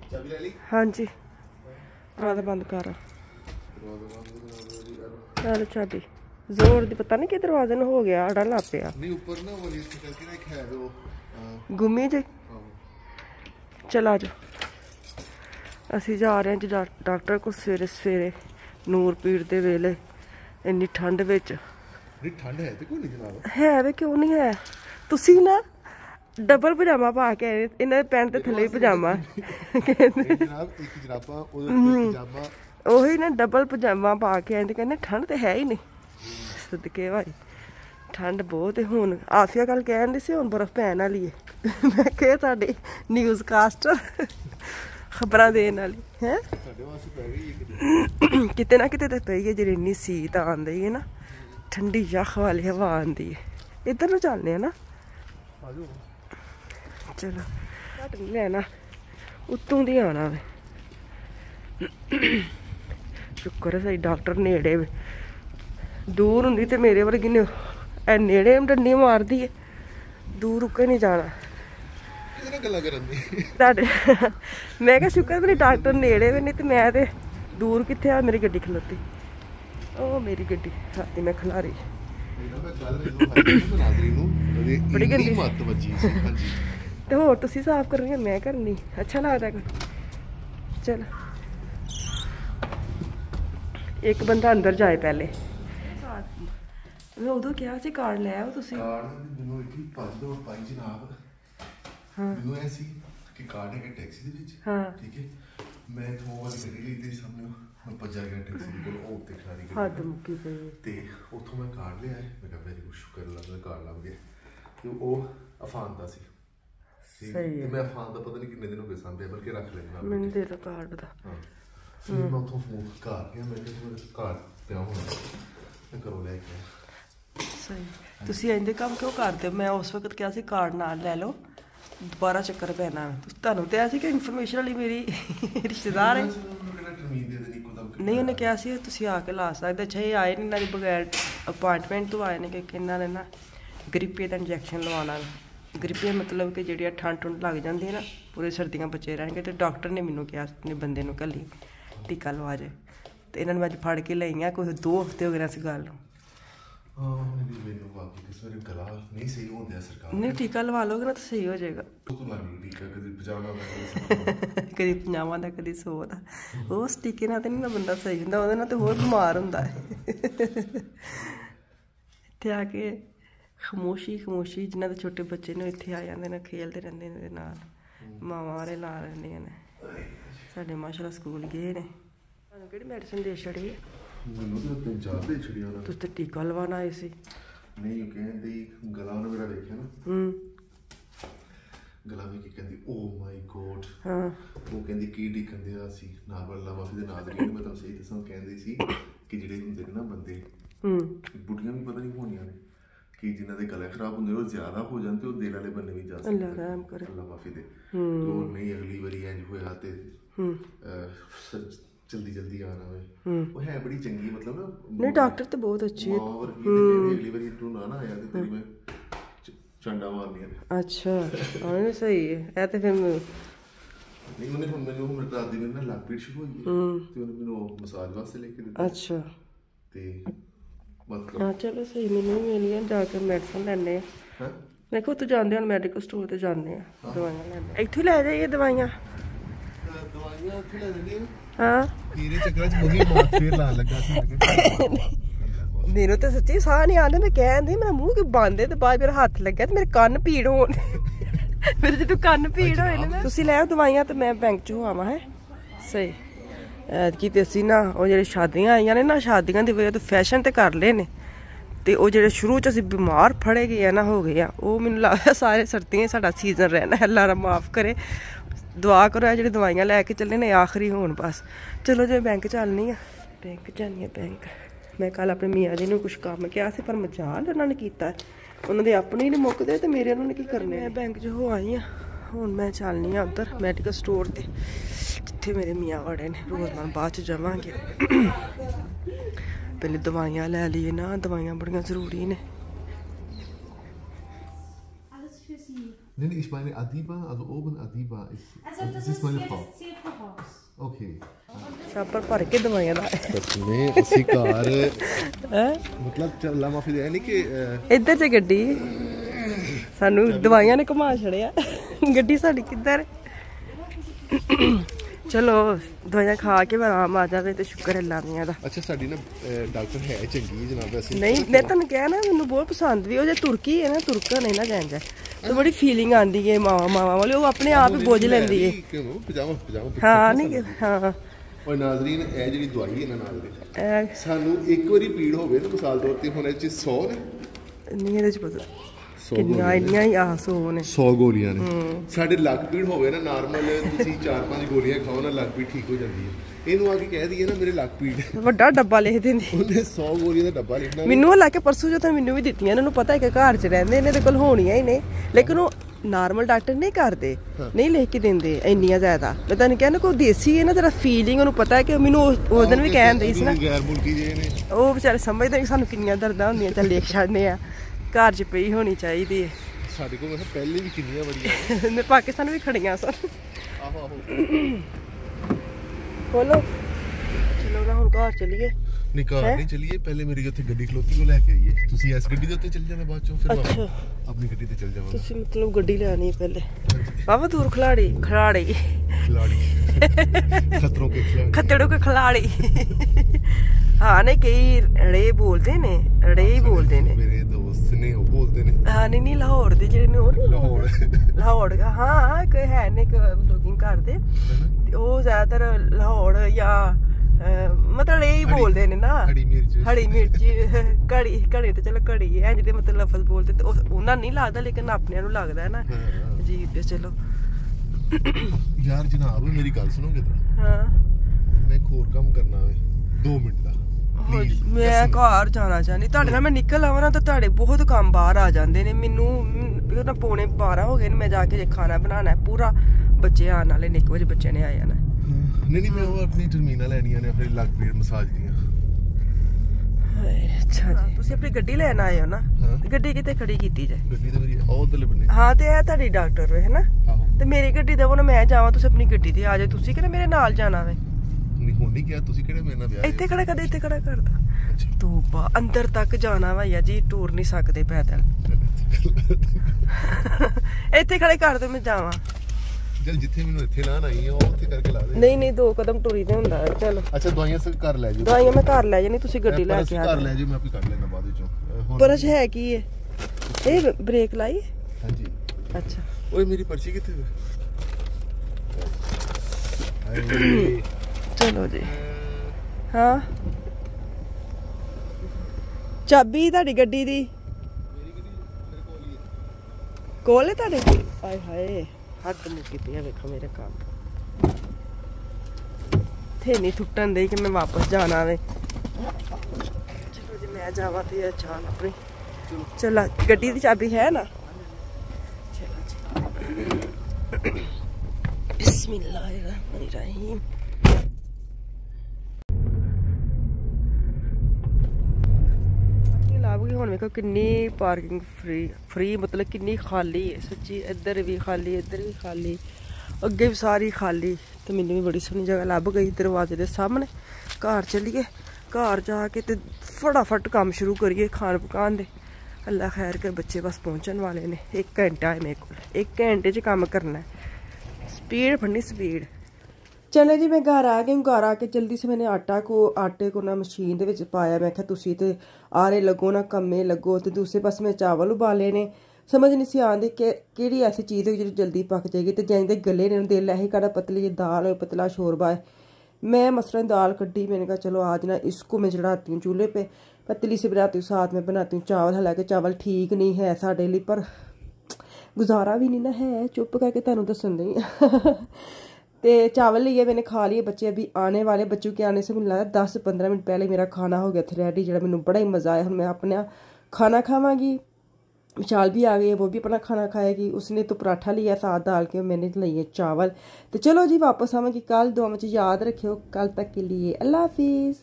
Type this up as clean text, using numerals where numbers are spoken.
हाँ जी दरवाजा बंद कर चल चाबी जोर दी पता नहीं कि दरवाजे में हो गया अड़ा ला पिया गुमी जी चल आ जाओ असी जा रहे हैं जी डॉक्टर को सवेरे सवेरे नूर पीड़ दे वेले इन्नी ठंड विच है वे क्यों नहीं है तुसी ना डबल पजामा पा के आए इन्हें पैंट ते थल्ले पजामा ओही ना डबल पजामा पा के आए कहने ठंड तो है ही नहीं सदके भाई ठंड बहुत है हुन आफिया कल कह रही सी हुन बर्फ पैन वाली है मैं कह साडे न्यूज़ कास्टर खबर देने वाली है किते ना किते तो पई है जेरी इन्नी सीत आंदी है ना ठंडी यख वाली हवा आंदी है इधर नु चलने ना चलो घट नहीं लेना उत्तों दी आना वे शुक्र है सही डॉक्टर नेड़े वे दूर होंदी ते मेरे वर्गी ने नेड़े डंडी मारदी है दूर रुके नहीं जाना मैं क्या शुक्र मेरे डॉक्टर नेड़े वे नहीं तो मैं ते दूर किथे आ मेरी गड्डी खलोती ओ मेरी गड्डी राती मैं खिला रही बड़ी गंदी तो होर तुसी साफ करनी मैं करनी अच्छा लगता है चल एक बंदा अंदर जाए पहले मैं उदों क्या सी कार्ड ले आओ तुसी हाँ कि कार्ड है टैक्सी दे विच हाँ ठीक है मैं इथों वाली गड्डी ਲਈ ਤੇ ਸਾਹਮਣੇ ਮੈਂ ਭੱਜਾ ਗਿਆ ਟੈਕਸੀ ਕੋਲ ਉਹ ਤੇ ਖੜੀ ਗਈ ਹੱਦ ਮੁੱਕੀ ਪਈ ਤੇ ਉਥੋਂ ਮੈਂ ਕਾਰਡ ਲਿਆ ਮੈਂ ਕਿਹਾ ਵੈਰੀ ਗੁੱਡ ਸ਼ੁਕਰ ਅੱਲਾ ਦਾ ਕਾਰਡ ਲੱਭ ਗਿਆ ਤੇ ਉਹ ਅਫਾਨ ਦਾ ਸੀ ਸਹੀ ਹੈ ਮੈਂ ਅਫਾਨ ਦਾ ਪਤਾ ਨਹੀਂ ਕਿੰਨੇ ਦਿਨ ਹੋ ਗਏ ਸਾਂਭਿਆ ਬਲਕਿ ਰੱਖ ਲੈਣਾ ਮੈਨੂੰ ਦੇ ਦੋ ਕਾਰਡ ਦਾ ਹਾਂ ਫਿਰ ਮੈਂ ਉਥੋਂ ਫੋਨ ਕਰ ਗਿਆ ਮੈਂ ਕਿਹਾ ਕਾਰਡ ਪਿਆ ਹੋਣਾ ਮੈਂ ਕਰੋ ਲੈ ਕੇ ਸਹੀ ਤੁਸੀਂ ਇੰਦੇ ਕੰਮ ਕਿਉਂ ਕਰਦੇ ਹੋ ਮੈਂ ਉਸ ਵਕਤ ਕਿਹਾ ਸੀ ਕਾਰਡ ਨਾਲ ਲੈ ਲਓ दोबारा चक्कर पैना तुहानू तो ऐसी कि इन्फॉर्मेशन वाली मेरी रिश्तेदार है नहीं उन्हें क्या सी तुसी आके ला सकते अच्छा ये आए नहीं इन्होंने बगैर अपॉइंटमेंट तो आए ने कि इन्होंने ना ग्रिपे का इंजैक्शन लवाना ग्रिपे मतलब कि जी ठंड ठुंड लग जाती है ना पूरे सर्दियाँ बचे रहेंगे तो डॉक्टर ने मैनू कहा अपने बंदे को घली टीका लवा जाए तो इन्होंने मैं अज फड़ के लाई कोई 2 हफ्ते हो गए इस गल नहीं टीका लवा लोगे ना तो सही हो जाएगा कभी 50 का कभी 100 का उस टीके ना तो नहीं ना बंदा सही होंगे वो तो होर बीमार होंगे इत्थे आके खामोशी खामोशी जिन्होंने छोटे बच्चे ने इत्थे आ जाते हैं खेलते रहते हैं नाल मावां वाले ला रहिंदियां ने साडे माशाअल्लाह स्कूल गए ने किहड़ी मेडिसिन दे छड़ी तुस तो टीका लवाना आए सी नहीं कहंदी गला ने मेरा देखिया ना गला में की कहंदी ओ माय गॉड हां वो कहंदी की टिकन दिया सी नाल वाला माफी दे नाल मैं तुहानू सही दसां कहंदी सी कि जेडे हुंदे ने ना बंदे बुढ़ियां भी पता नहीं होनियां ने कि जिन्हां दे गले खराब हुंदे वो ज्यादा हो जांदे ओ दिल वाले बन्ने भी जा सकदे अल्लाह रहम करे अल्लाह माफी दे तो नहीं अगली बारी इंज होया ते जल्दी जल्दी आना है वो है बड़ी चंगी मतलब ना नहीं डॉक्टर तो बहुत अच्छी है और अगली बार तू ना आया तो तेरी मैं चंडा मारनी है अच्छा हां सही है ए तो फिर नहीं मैंने मेरे रात दिन ना लग पीड़ शुरू हुई है तो मैंने मसाज वास्ते लेके दिया अच्छा ते मतलब हां चलो सही मैंने मिलियन जाकर मेडिसिन लेने हां देखो तू जांदे हन मेडिकल स्टोर ते जांदे हैं दवाइयां लेने इत्थे ले जाइए दवाइयां इत्थे ले लेनी हाँ मेरे चक्कर च मुझे मार फिर लान लगा सी मेरे तो सच्ची साह नहीं आंदे मैं कहंदी मेरा मुंह कि बंद है ते बाद मेरा हाथ लग्या ते मेरे कान पीड़ होण मेरे जो कान पीड़ होए ने तुसी ले आओ दवाइयां ते मैं बैंक च होवां है सही कि ते असी ना ओ जेह्ड़ी शादियां आईयां ने ना शादियां दी वजह तो फैशन ते कर ले ने ते ओ जेह्ड़े शुरू च असी बीमार फड़े गए ना हो गए ओ मैनूं लगदा सारे सर्दियां साडा सीजन रहना है अल्लाह माफ करे दुआ करो जी दवाइयां लैके चले ने आखिरी होन बस चलो जो बैंक चलनी है बैंक जानी है बैंक मैं कल अपने मियाँ जी ने कुछ काम किया पर मजाल उन्होंने किया उन्होंने अपने ही नहीं मुकते तो मेरे उन्होंने की करने मैं बैंक च हो आई हाँ हूँ मैं चलनी हाँ उधर मैडिकल स्टोर से जिथे मेरे मियाँ बड़े ने रोज़ाना बाद च जावांगे पहले दवाइयां ले लिए ना दवाइयां बड़ियां जरूरी ने Nee, ich meine Adiba, also oben Adiba ist. Also das ist meine Frau. Okay छापर भर के दवाइयां दा में ਅਸੀਂ ਘਰ मतलब ਚੱਲਾ ਮਾਫੀ ਦੇ ਨਹੀਂ ਕਿ ਇੱਧਰ ਚ ਗੱਡੀ ਸਾਨੂੰ ਦਵਾਈਆਂ ਨੇ ਘੁਮਾ ਛੜਿਆ ਗੱਡੀ ਸਾਡੀ ਕਿੱਧਰ ਚਲੋ ਦਵਾਈਆਂ ਖਾ ਕੇ ਆਰਾਮ ਆ ਜਾਵੇ ਤੇ ਸ਼ੁਕਰ ਹੈ ਲਾਵੀਆਂ ਦਾ ਅੱਛਾ ਸਾਡੀ ਨਾ ਡਾਕਟਰ ਹੈ ਚੰਗੀ ਜਨਾਬ ਅਸੀਂ ਨਹੀਂ ਮੈਂ ਤੁਹਾਨੂੰ ਕਿਹਾ ਨਾ ਮੈਨੂੰ ਬਹੁਤ ਪਸੰਦ ਵੀ ਉਹ ਜੇ ਤੁਰਕੀ ਹੈ ਨਾ ਤੁਰਕਾ ਨਹੀਂ ਨਾ ਜਾਂਦਾ ਤੇ ਬੜੀ ਫੀਲਿੰਗ ਆਂਦੀ ਹੈ ਮਾਵਾ ਵਾਲੀ ਉਹ ਆਪਣੇ ਆਪ ਹੀ ਬੋਝ ਲੈਂਦੀ ਹੈ ਪਜਾਮਾ ਹਾਂ ਨਹੀਂ ਹਾਂ और नाज़रीन ਇਹ ਜਿਹੜੀ ਦਵਾਈ ਹੈ ਨਾ ਨਾਲ ਦੇ ਸਾਨੂੰ ਇੱਕ ਵਾਰੀ ਪੀੜ ਹੋਵੇ ਨਾ ਮਿਸਾਲ ਤੌਰ ਤੇ ਹੁਣ ਇਹ ਚ 100 ਨੇ ਨਹੀਂ ਇਹਦੇ ਚ ਪਤਾ ਕਿੰਨੀਆਂ ਇੰਨੀਆਂ ਹੀ 100 ਨੇ 100 ਗੋਲੀਆਂ ਨੇ ਸਾਡੇ ਲੱਕ ਪੀੜ ਹੋਵੇ ਨਾ ਨਾਰਮਲ ਤੁਸੀਂ 4-5 ਗੋਲੀਆਂ ਖਾਓ ਨਾ ਲੱਕ ਪੀੜ ਠੀਕ ਹੋ ਜਾਂਦੀ ਹੈ ਇਹਨੂੰ ਆ ਕੇ ਕਹਿ ਦਈਏ ਨਾ ਮੇਰੇ ਲੱਕ ਪੀੜ ਵੱਡਾ ਡੱਬਾ ਲਿਖ ਦਿੰਦੇ ਉਹਨੇ 100 ਗੋਲੀਆਂ ਦਾ ਡੱਬਾ ਲਿਖਣਾ ਮੈਨੂੰ ਲਾ ਕੇ ਪਰਸੋਂ ਜੋ ਤਾਂ ਮੈਨੂੰ ਵੀ ਦਿੱਤੀਆਂ ਇਹਨਾਂ ਨੂੰ ਪਤਾ ਹੈ ਕਿ ਘਰ 'ਚ ਰਹਿੰਦੇ ਇਹਨਾਂ ਦੇ ਕੋਲ ਹੋਣੀਆਂ ਹੀ ਨੇ ਲੇਕਿਨ ਉਹ ਨਾਰਮਲ ਡਾਕਟਰ ਨਹੀਂ ਕਰਦੇ ਨਹੀਂ ਲਿਖ ਕੇ ਦਿੰਦੇ ਇੰਨੀਆਂ ਜ਼ਿਆਦਾ ਮੈਂ ਤੁਹਾਨੂੰ ਕਿਹਾ ਨਾ ਕੋਈ ਦੇਸੀ ਹੈ ਨਾ ਜਰਾ ਫੀਲਿੰਗ ਉਹਨੂੰ ਪਤਾ ਹੈ ਕਿ ਮੈਨੂੰ ਉਸ ਦਿਨ ਵੀ ਕਹਿਣ ਦਈ ਸੀ ਨਾ ਗੈਰ ਮੁਲਕੀ ਜੇ ਨੇ ਉਹ ਵਿਚਾਰੇ ਸਮਝਦੇ ਕਿ ਸਾਨੂੰ ਕਿੰਨੀਆਂ ਦਰਦਾਂ ਹੁੰਦੀਆਂ ਚੱਲ ਲਿਖ ਛੱਡਨੇ ਆ ਘਰ 'ਚ ਪਈ ਹੋਣੀ ਚਾਹੀਦੀ ਹੈ ਸਾਡੇ ਕੋਲ ਮੈਂ ਪਹਿਲੇ ਵੀ ਕਿੰਨੀਆਂ ਬੜੀਆਂ ਨੇ ਪਾਕਿਸਤਾਨ ਵੀ ਖੜੀਆਂ ਸਨ ਆਹੋ ਆਹੋ ਬੋਲੋ ਚਲੋ ਨਾ ਹੁਣ ਘਰ ਚਲੀਏ ਨਹੀਂ ਘਰ ਨਹੀਂ ਚਲੀਏ ਪਹਿਲੇ ਮੇਰੀ ਉੱਥੇ ਗੱਡੀ ਖਲੋਤੀ ਉਹ ਲੈ ਕੇ ਆਈਏ ਤੁਸੀਂ ਇਸ ਗੱਡੀ ਦੇ ਉੱਤੇ ਚੱਲ ਜਾਣਾ ਬਾਅਦ ਚੋਂ ਫਿਰ ਆਪਣੀ ਗੱਡੀ ਤੇ ਚੱਲ ਜਾਵਾਂਗੇ ਤੁਸੀਂ ਮਤਲਬ ਗੱਡੀ ਲੈਣੀ ਹੈ ਪਹਿਲੇ ਬਾਬਾ ਦੂਰ ਖਿਲਾੜੀ ਖਤਰੋਂ ਕੇ ਖਿਲਾੜੀ ਖਤੜੋਂ ਕੇ ਖਿਲਾੜੀ ਹਾਂ ਨਹੀਂ ਕਈ ੜੇ ਬੋਲਦੇ ਨੇ ੜੇ ਹੀ ਬੋਲਦੇ ਨੇ ਮੇਰੇ ਦੋਸਤ ਨੇ ਉਹ ਬੋਲਦੇ ਨੇ ਹਾਂ ਨਹੀਂ ਲਾਹੌਰ ਦੇ ਜਿਹੜੇ ਨੇ ਉਹ ਲਾਹੌਰ ਹਾਂ ਕੋਈ ਹੈ ਨੇ ਵਲੋਗਿੰਗ ਕਰਦੇ ਉਹ ਜ਼ਿਆਦਾਤਰ ਲਾਹੌਰ ਜਾਂ ਮਤਲਬ ਇਹ ਹੀ ਬੋਲਦੇ ਨੇ ਨਾ ਹਰੀ ਮਿਰਚ ਘੜੀ ਤੇ ਚਲੋ ਘੜੀ ਹੈ ਜਿਹਦੇ ਮਤਲਬ ਲਫ਼ਜ਼ ਬੋਲਦੇ ਤੇ ਉਹਨਾਂ ਨਹੀਂ ਲੱਗਦਾ ਲੇਕਿਨ ਆਪਣਿਆਂ ਨੂੰ ਲੱਗਦਾ ਹੈ ਨਾ ਅਜੀਬ ਤੇ ਚਲੋ ਯਾਰ ਜਨਾਬ ਮੇਰੀ ਗੱਲ ਸੁਣੋਗੇ ਜਰਾ ਹਾਂ ਮੈਂ ਇੱਕ ਹੋਰ ਕੰਮ ਕਰਨਾ ਵੇ 2 ਮਿੰਟ ਦਾ ਮੈਂ ਘਰ ਜਾਣਾ ਚਾਹੁੰਦੀ ਤੁਹਾਡੇ ਨਾਲ ਮੈਂ ਨਿਕਲ ਆਵਾਂ ਨਾ ਤਾਂ ਤੁਹਾਡੇ ਬਹੁਤ ਕੰਮ ਬਾਹਰ ਆ ਜਾਂਦੇ ਨੇ ਮੈਨੂੰ ਨਾ ਪੌਣੇ 12 ਹੋ ਗਏ ਨੇ ਮੈਂ ਜਾ ਕੇ ਖਾਣਾ ਬਣਾਉਣਾ ਪੂਰਾ ਬੱਚੇ ਆਉਣ ਵਾਲੇ ਨੇ 1 ਵਜੇ ਬੱਚੇ ਨੇ ਆ ਜਾਣਾ ਨਹੀਂ ਮੈਂ ਉਹ ਆਪਣੀ ਟਰਮੀਨਾਂ ਲੈਣੀਆਂ ਨੇ ਆਪਣੇ ਲੱਕ ਪੀੜ ਮਸਾਜ ਦੀਆਂ ਅੱਛਾ ਜੀ ਤੁਸੀਂ ਆਪਣੀ ਗੱਡੀ ਲੈਣ ਆਏ ਹੋ ਨਾ ਗੱਡੀ ਕਿਤੇ ਖੜੀ ਕੀਤੀ ਜੇ ਗੱਡੀ ਤੇ ਮੇਰੀ ਉਹ ਉਧਰਲੇ ਬੰਨੇ ਹਾਂ ਤੇ ਇਹ ਤੁਹਾਡੀ ਡਾਕਟਰ ਹੈ ਨਾ ਤੇ ਮੇਰੀ ਗੱਡੀ ਦੇਵੋ ਨਾ ਮੈਂ ਜਾਵਾਂ ਤੁਸੀਂ ਆਪਣੀ ਗੱਡੀ ਤੇ ਆ ਜਾਓ ਤੁਸੀਂ ਕਿਹੜਾ ਮੇਰੇ ਨਾਲ ਜਾਣਾ ਵੇ ਨਹੀਂ ਹੁਣ ਨਹੀਂ ਕਿਹਾ ਤੁਸੀਂ ਕਿਹੜੇ ਮੇਰੇ ਨਾਲ ਵਿਆਹ ਇੱਥੇ ਖੜਾ ਕਰਦੇ ਇੱਥੇ ਖੜਾ ਕਰਦਾ ਤੋਬਾ ਅੰਦਰ ਤੱਕ ਜਾਣਾ ਭਈਆ ਜੀ ਟੂਰ ਨਹੀਂ ਸਕਦੇ ਪੈਦਲ ਇੱਥੇ ਖੜੇ ਕਰ ਦੋ ਮੈਂ ਜਾਵਾਂ ਚੱਲ ਜਿੱਥੇ ਮੈਨੂੰ ਇੱਥੇ ਲਾਣ ਆਈ ਆ ਉਹ ਉੱਥੇ ਕਰਕੇ ਲਾ ਦੇ ਨਹੀਂ 2 ਕਦਮ ਟੁਰੀ ਤੇ ਹੁੰਦਾ ਚਲੋ ਅੱਛਾ ਦਵਾਈਆਂ ਸੇ ਘਰ ਲੈ ਜਾਓ ਦਵਾਈਆਂ ਮੈਂ ਘਰ ਲੈ ਜਾਣੀ ਤੁਸੀਂ ਗੱਡੀ ਲੈ ਕੇ ਆ ਘਰ ਲੈ ਜਾਓ ਮੈਂ ਆਪੇ ਕਰ ਲੈਣਾ ਬਾਅਦ ਵਿੱਚੋਂ ਪਰਚ ਹੈ ਕੀ ਹੈ ਇਹ ਬ੍ਰੇਕ ਲਾਈ ਹਾਂਜੀ ਅੱਛਾ ਓਏ ਮੇਰੀ ਪਰਚੀ ਕਿੱਥੇ ਹੈ ਚਲੋ ਜੀ ਹਾਂ ਚਾਬੀ ਤੁਹਾਡੀ ਗੱਡੀ ਦੀ ਕੋਲ ਹੈ ਤੁਹਾਡੇ ਆਏ ਹਾਏ ਹੱਦ ਮੁੱਕੀ ਪਈ ਆ ਵੇਖੋ ਮੇਰੇ ਕੰਮ ਥੇ ਨਹੀਂ ਟੁੱਟਣ ਦੇ ਕਿ ਮੈਂ ਵਾਪਸ ਜਾਣਾ ਵੇ ਚਲੋ ਜੀ ਮੈਂ ਜਾਵਾਂ ਤੇ ਇਹ ਚਾਲ ਆਪਣੀ ਚਲ ਗੱਡੀ ਦੀ ਚਾਬੀ ਹੈ ਨਾ ਚਲੋ ਜੀ ਬਿਸਮਿल्लाहिर्रहमानिर्रहीम ਹੁਣ ਵੇਖੋ ਕਿੰਨੀ ਪਾਰਕਿੰਗ ਫ੍ਰੀ ਮਤਲਬ ਕਿੰਨੀ ਖਾਲੀ ਹੈ ਸੱਚੀ ਇੱਧਰ ਵੀ ਖਾਲੀ ਇੱਧਰ ਵੀ ਖਾਲੀ ਅੱਗੇ ਵੀ ਸਾਰੀ ਖਾਲੀ ਤੇ ਮੈਨੂੰ ਵੀ ਬੜੀ ਸੋਹਣੀ ਜਗ੍ਹਾ ਲੱਭ ਗਈ ਦਰਵਾਜ਼ੇ ਦੇ ਸਾਹਮਣੇ ਘਰ ਚਲੀਏ ਘਰ ਜਾ ਕੇ ਤੇ ਫਟਾਫਟ ਕੰਮ ਸ਼ੁਰੂ ਕਰੀਏ ਖਾਣ ਪਕਾਉਣ ਦੇ ਅੱਲਾ ਖੈਰ ਕਰ ਬੱਚੇ ਬਸ ਪਹੁੰਚਣ ਵਾਲੇ ਨੇ 1 ਘੰਟਾ ਹੈ ਮੇਰੇ ਕੋਲ 1 ਘੰਟੇ 'ਚ ਕੰਮ ਕਰਨਾ स्पीड फड़नी स्पीड चले जी मैं घर आ गई घर आके जल्दी से मैंने आटे को ना मशीन दे विच पाया मैं क्या तुसी ते आरे लगो ना कम्मे लगो ते दूसरे पासे मैं चावल उबाले ने समझ नहीं सी आंदी कि केड़ी ऐसी चीज़ है जो जल्दी पक जाएगी तो जैसे गले ने दिल ऐसी कड़ा पतली दाल हो पतला शोरबा है मैं मसलन दाल कड्डी मैंने कहा चलो आज ना इसको मैं चढ़ाती हूँ चूल्हे पे पतली से बनाती हूँ साथ में बनाती हूँ चावल हालांकि चावल ठीक नहीं है साढ़े लिए पर गुजारा भी नहीं ना है चुप करके तुहानू दसन दी तो चावल लिए मैंने खा लिए बच्चे अभी आने वाले बच्चों के आने से मुझे लगा 10-15 मिनट पहले मेरा खाना हो गया था रेडी जो मैंने बड़ा ही मज़ा आया मैं अपना खाना खावांगी विशाल भी आ गई है वो भी अपना खाना खाएगी उसने तो पराठा लिया साथ डाल के मैंने लिए चावल तो चलो जी वापस आवांगी कल दुआ में याद रखियो कल तक के लिए अल्लाह हाफिज़।